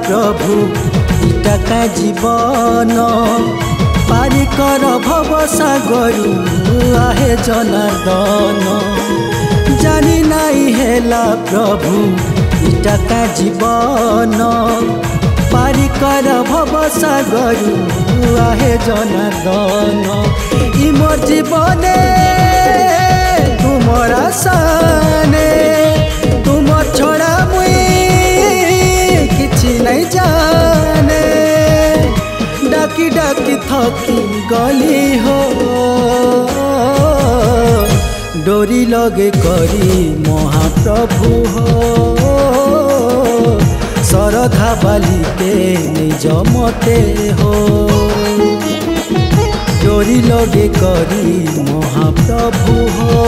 प्रभु इटाका जीवन पारी कर भव सागरु आहे जनार्दन जानी नाई हेला प्रभु इटाका जीवन पारी कर भव सागरु आहे जनार्दन इ मोर जीवने तुमर आशाने तुम छड़ा मुई किछि नहीं जाने डाकी डाकी थकी गली हो डोरी लगे करी महाप्रभु हो सरधा बालिके निज मते हो डोरी लगे करी महाप्रभु हो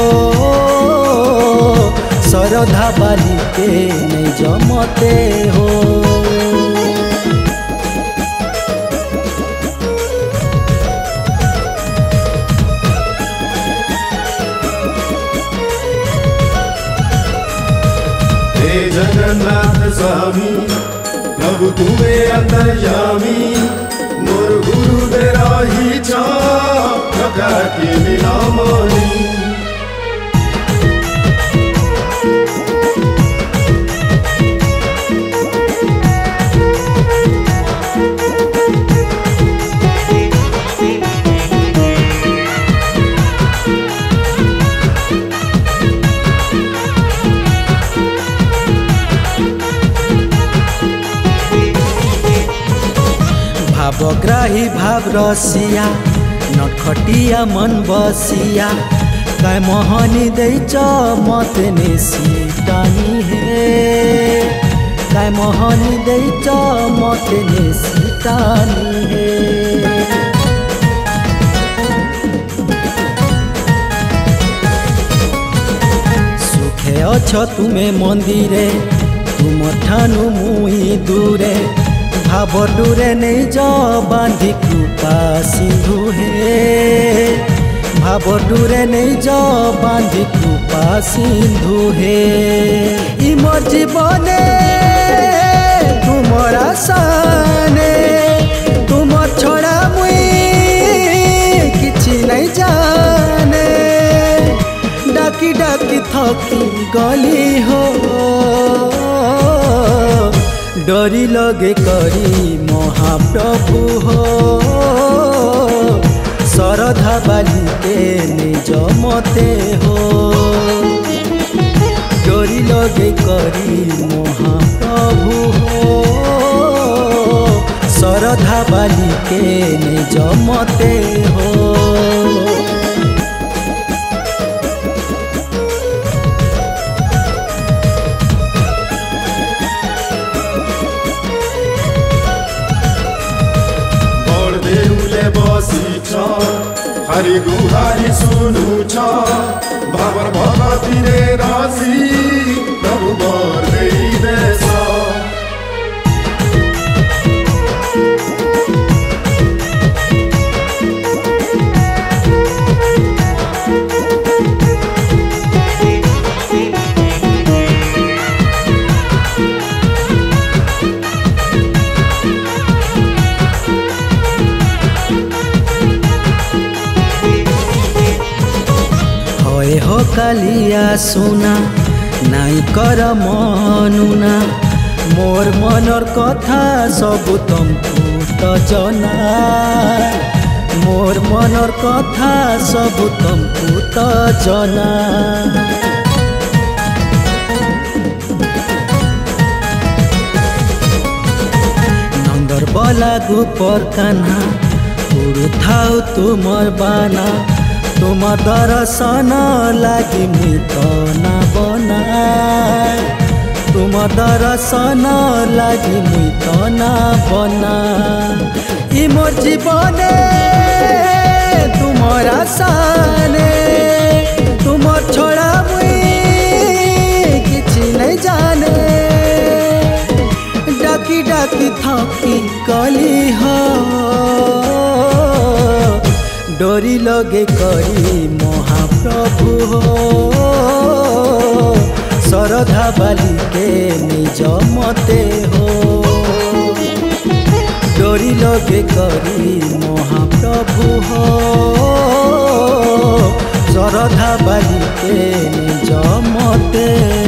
सरधा बालिके निज मते हो जगन्नाथ स्वामी प्रभु तुमे अंतर्यामी मोर गुरु तेरा ही छा प्रकार की नीलामणि भावग्राही भाव रसिया नटखटिया मन बसिया काय मोहनी दैच मते निशिटानी हे काय मोहनी दैच मते निशिटानी हे सुखे अछ तुमे मंदिरे तुम ठानु मुई दूरे भाव डूरे नहीं जा बांधी कृपा सिंधु हे भाव डूरे नहीं जा बांधी कृपा सिंधु हे इ मोर जीवने तुमर आशाने तुम छड़ा मुई किछि नहीं जाने डाकी डाकी थकी गली हो डोरी लगे करी महाप्रभु हो सरधा बालिके निज मते हो डोरी लगे करी महाप्रभु हो सरधा बालिके निज मते हो हरि गुहारी सुनु छ भावर भगती रे राशि प्रभु बर देई देश हो कालिया सुना नाई कर मनुना मोर मनर कथा सबु तुमको तो जना मोर मनर कथा सबु तुमको तो जना नंदर बला गुपर कान्हा उड़ु थाउ तुमर बाना तुम दर्शन लागी मुई तो ना बना तुम दर्शन लागी मुई तो ना बना इ मोर जीवने तुमर आशाने तुम छोड़ा मुई किछि नहीं जाने डाकी डाकी थकी गली हो डोरी लगे करी महाप्रभु हो सरधा बालिके निज मते हो। डोरी लगे करी महाप्रभु हो श्रद्धा बाली के निज मते।